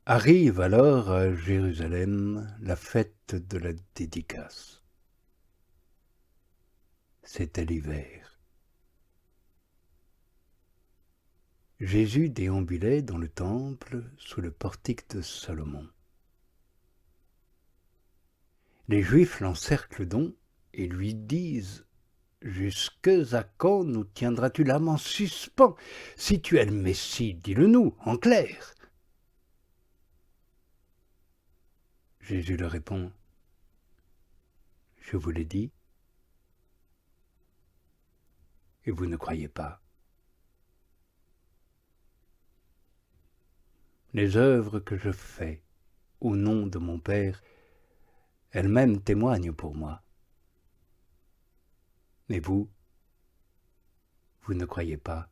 Arrive alors à Jérusalem la fête de la dédicace. C'était l'hiver. Jésus déambulait dans le temple sous le portique de Salomon. Les Juifs l'encerclent donc et lui disent « Jusque à quand nous tiendras-tu l'âme en suspens? Si tu es le Messie, dis-le-nous, en clair. » Jésus leur répond « Je vous l'ai dit, et vous ne croyez pas. Les œuvres que je fais au nom de mon Père, elles-mêmes témoignent pour moi. Mais vous ne croyez pas,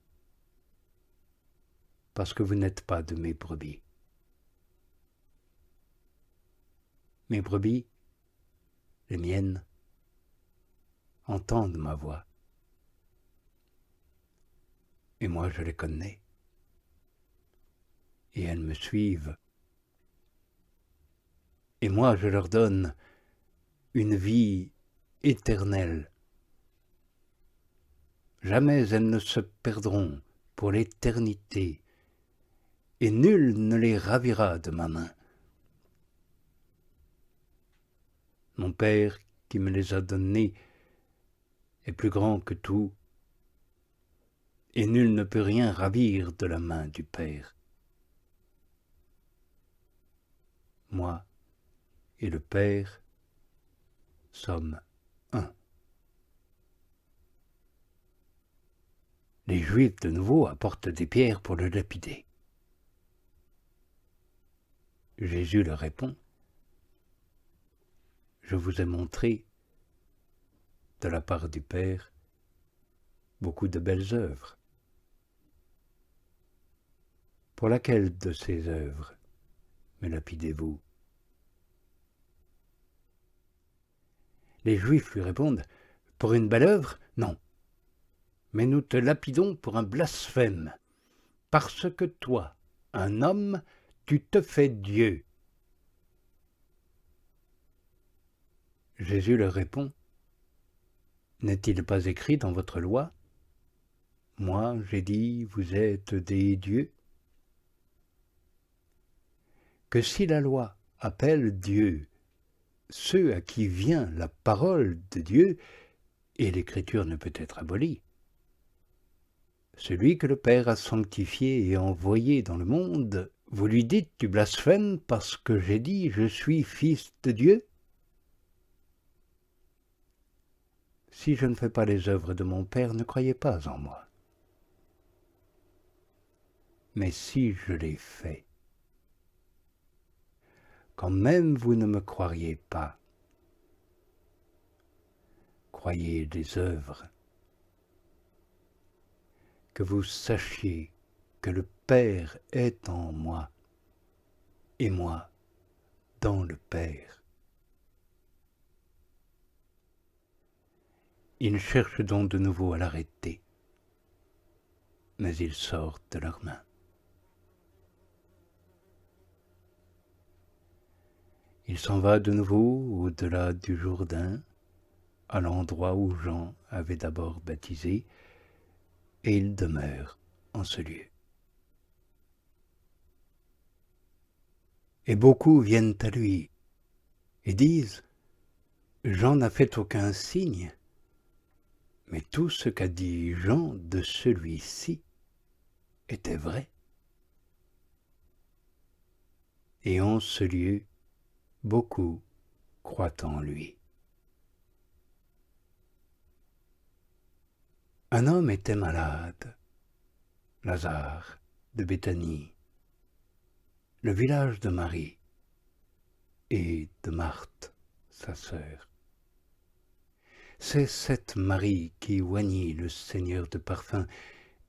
parce que vous n'êtes pas de mes brebis. Mes brebis, les miennes, entendent ma voix. Et moi je les connais. Et elles me suivent. Et moi je leur donne une vie éternelle. Jamais elles ne se perdront pour l'éternité, et nul ne les ravira de ma main. Mon Père qui me les a donnés est plus grand que tout, et nul ne peut rien ravir de la main du Père. Moi et le Père sommes un. Les Juifs de nouveau apportent des pierres pour le lapider. Jésus leur répond « Je vous ai montré, de la part du Père, beaucoup de belles œuvres. Pour laquelle de ces œuvres me lapidez-vous » Les Juifs lui répondent « Pour une belle œuvre, non. Mais nous te lapidons pour un blasphème, parce que toi, un homme, tu te fais Dieu. » Jésus leur répond « N'est-il pas écrit dans votre loi? Moi, j'ai dit, vous êtes des dieux. Que si la loi appelle Dieu ceux à qui vient la parole de Dieu, et l'écriture ne peut être abolie, celui que le Père a sanctifié et envoyé dans le monde, vous lui dites « Tu blasphèmes parce que j'ai dit « Je suis fils de Dieu » ? Si je ne fais pas les œuvres de mon Père, ne croyez pas en moi. Mais si je les fais, quand même vous ne me croiriez pas, croyez les œuvres, que vous sachiez que le Père est en moi, et moi dans le Père. Ils cherchent donc de nouveau à l'arrêter, mais il sort de leurs mains. Il s'en va de nouveau au-delà du Jourdain, à l'endroit où Jean avait d'abord baptisé, et il demeure en ce lieu. Et beaucoup viennent à lui et disent « Jean n'a fait aucun signe, mais tout ce qu'a dit Jean de celui-ci était vrai. » Et en ce lieu, beaucoup croient en lui. Un homme était malade, Lazare de Béthanie, le village de Marie et de Marthe, sa sœur. C'est cette Marie qui oignit le Seigneur de parfum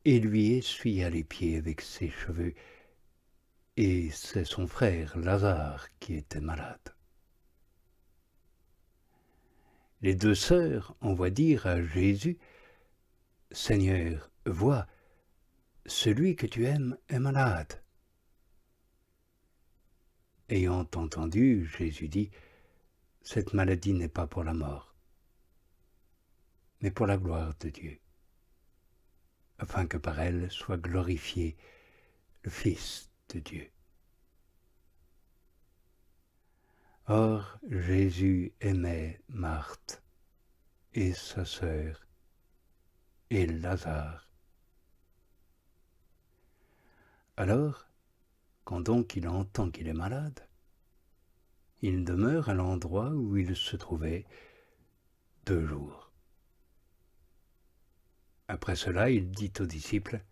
et lui essuya les pieds avec ses cheveux, et c'est son frère Lazare qui était malade. Les deux sœurs envoient dire à Jésus « Seigneur, vois, celui que tu aimes est malade. » Ayant entendu, Jésus dit, « Cette maladie n'est pas pour la mort, mais pour la gloire de Dieu, afin que par elle soit glorifié le Fils de Dieu. » Or, Jésus aimait Marthe et sa sœur et Lazare. Alors, quand donc il entend qu'il est malade, il demeure à l'endroit où il se trouvait 2 jours. Après cela, il dit aux disciples,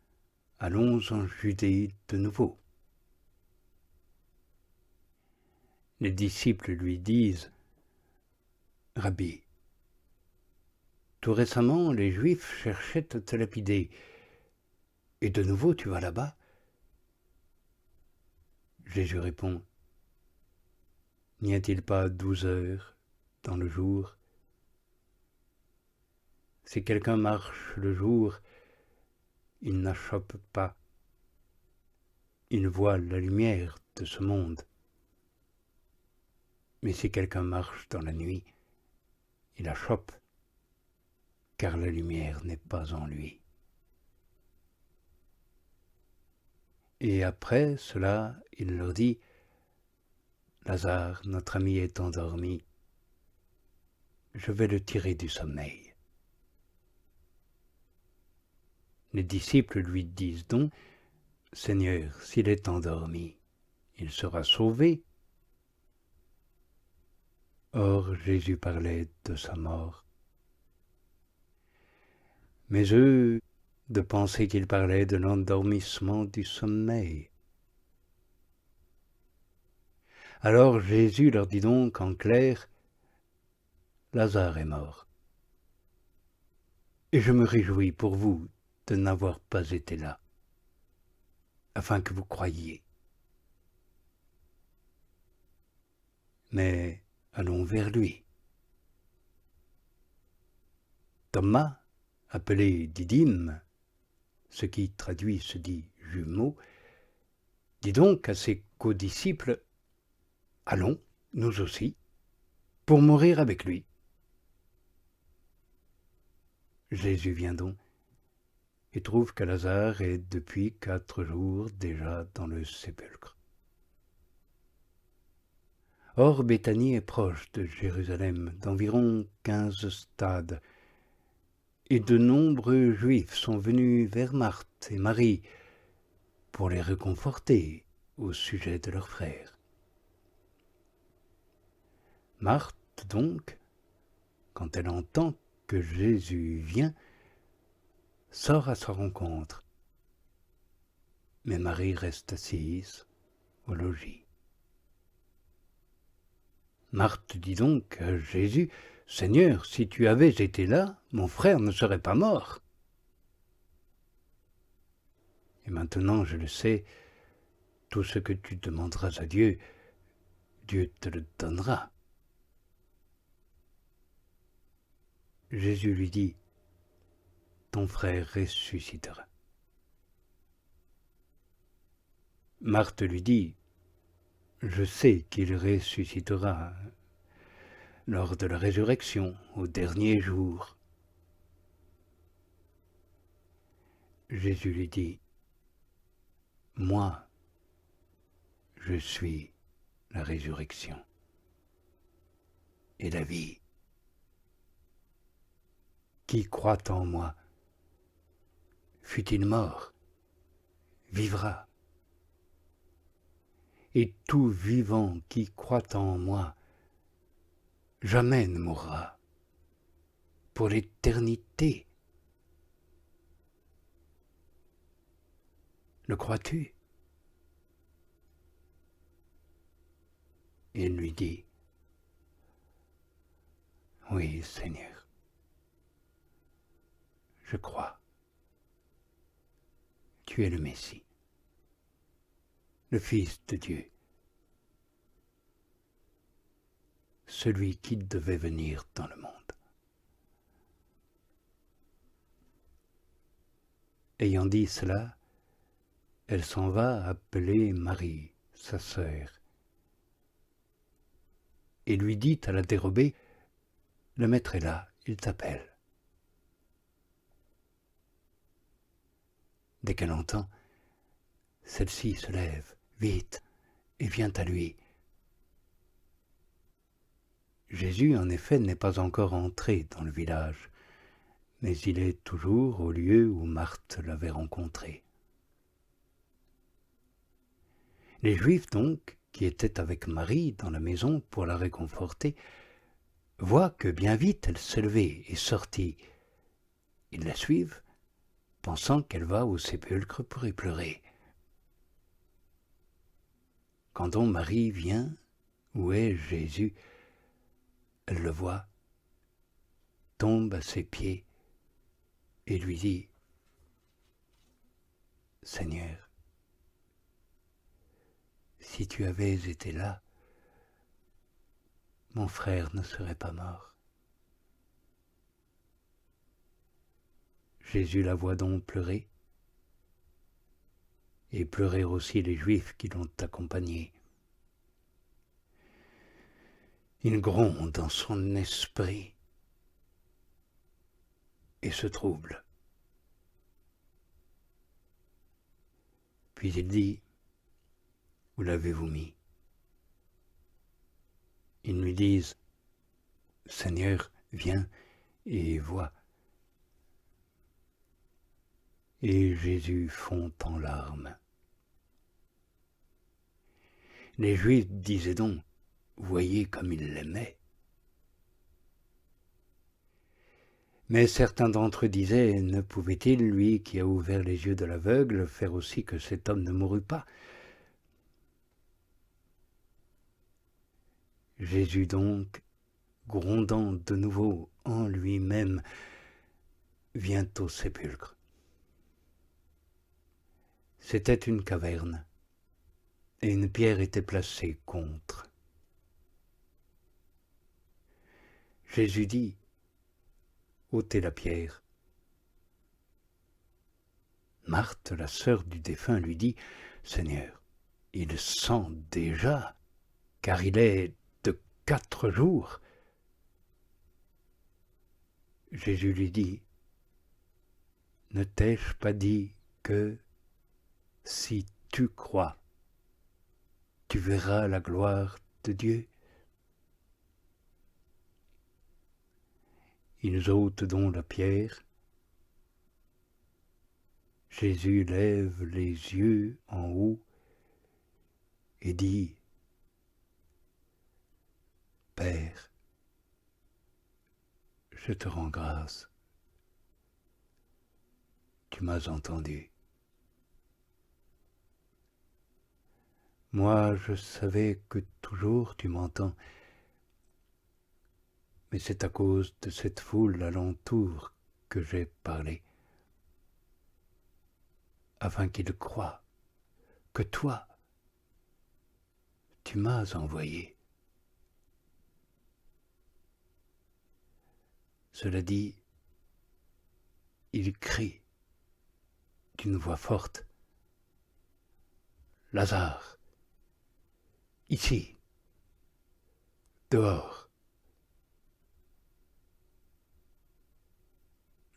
« Allons en Judée de nouveau. » Les disciples lui disent, « Rabbi, tout récemment les Juifs cherchaient à te lapider, et de nouveau tu vas là-bas ?» Jésus répond, « N'y a-t-il pas 12 heures dans le jour ? Si quelqu'un marche le jour, il n'achoppe pas. Il voit la lumière de ce monde. Mais si quelqu'un marche dans la nuit, il achoppe, car la lumière n'est pas en lui. » Et après cela, il leur dit, « Lazare, notre ami, est endormi. Je vais le tirer du sommeil. » Les disciples lui disent donc, « Seigneur, s'il est endormi, il sera sauvé. » Or Jésus parlait de sa mort. Mais eux, de penser qu'il parlait de l'endormissement du sommeil. Alors Jésus leur dit donc en clair, « Lazare est mort. Et je me réjouis pour vous de n'avoir pas été là, afin que vous croyiez. Mais allons vers lui. » Thomas, appelé Didyme, ce qui traduit se dit jumeau, dit donc à ses codisciples, « Allons, nous aussi, pour mourir avec lui. » Jésus vient donc et trouve que Lazare est depuis 4 jours déjà dans le sépulcre. Or, Béthanie est proche de Jérusalem, d'environ 15 stades, et de nombreux Juifs sont venus vers Marthe et Marie pour les réconforter au sujet de leur frère. Marthe, donc, quand elle entend que Jésus vient, sort à sa rencontre, mais Marie reste assise au logis. Marthe dit donc à Jésus, « Seigneur, si tu avais été là, mon frère ne serait pas mort. » Et maintenant, je le sais, tout ce que tu demanderas à Dieu, Dieu te le donnera. Jésus lui dit, « Ton frère ressuscitera. » Marthe lui dit, « Je sais qu'il ressuscitera lors de la résurrection au dernier jour. » Jésus lui dit, « Moi, je suis la résurrection et la vie. Qui croit en moi, fût-il mort, vivra. Et tout vivant qui croit en moi, jamais ne mourra, pour l'éternité. Le crois-tu? » Et il lui dit, « Oui, Seigneur, je crois. Tu es le Messie, le Fils de Dieu, celui qui devait venir dans le monde. » Ayant dit cela, elle s'en va appeler Marie, sa sœur, et lui dit à la dérobée, « Le maître est là, il t'appelle. » Dès qu'elle entend, celle-ci se lève, vite, et vient à lui. Jésus, en effet, n'est pas encore entré dans le village, mais il est toujours au lieu où Marthe l'avait rencontré. Les Juifs donc, qui étaient avec Marie dans la maison pour la réconforter, voient que bien vite elle s'est levée et sortie. Ils la suivent, pensant qu'elle va au sépulcre pour y pleurer. Quand donc Marie vient, où est Jésus, elle le voit, tombe à ses pieds et lui dit, « Seigneur, si tu avais été là, mon frère ne serait pas mort. » Jésus la voit donc pleurer, et pleurer aussi les Juifs qui l'ont accompagnée. Il gronde dans son esprit et se trouble. Puis il dit, « Où l'avez-vous mis ?» Ils lui disent, « Seigneur, viens et vois. » Et Jésus fond en larmes. Les Juifs disaient donc, « Voyez comme il l'aimait. » Mais certains d'entre eux disaient, « Ne pouvait-il, lui qui a ouvert les yeux de l'aveugle, faire aussi que cet homme ne mourût pas ?» Jésus donc, grondant de nouveau en lui-même, vient au sépulcre. C'était une caverne, et une pierre était placée contre. Jésus dit, « ôtez la pierre. » Marthe, la sœur du défunt, lui dit, « Seigneur, il sent déjà, car il est de 4 jours. » Jésus lui dit, « Ne t'ai-je pas dit que, si tu crois, tu verras la gloire de Dieu ?» Ils ôtent donc la pierre. Jésus lève les yeux en haut et dit, « Père, je te rends grâce. Tu m'as entendu. Moi, je savais que toujours tu m'entends, mais c'est à cause de cette foule alentour que j'ai parlé, afin qu'ils croient que toi, tu m'as envoyé. » Cela dit, il crie d'une voix forte, « Lazare, ici, dehors. »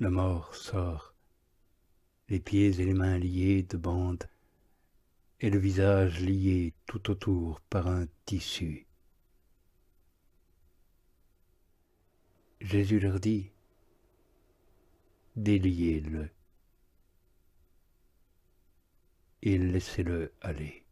Le mort sort, les pieds et les mains liés de bandes, et le visage lié tout autour par un tissu. Jésus leur dit, « Déliez-le et laissez-le aller. »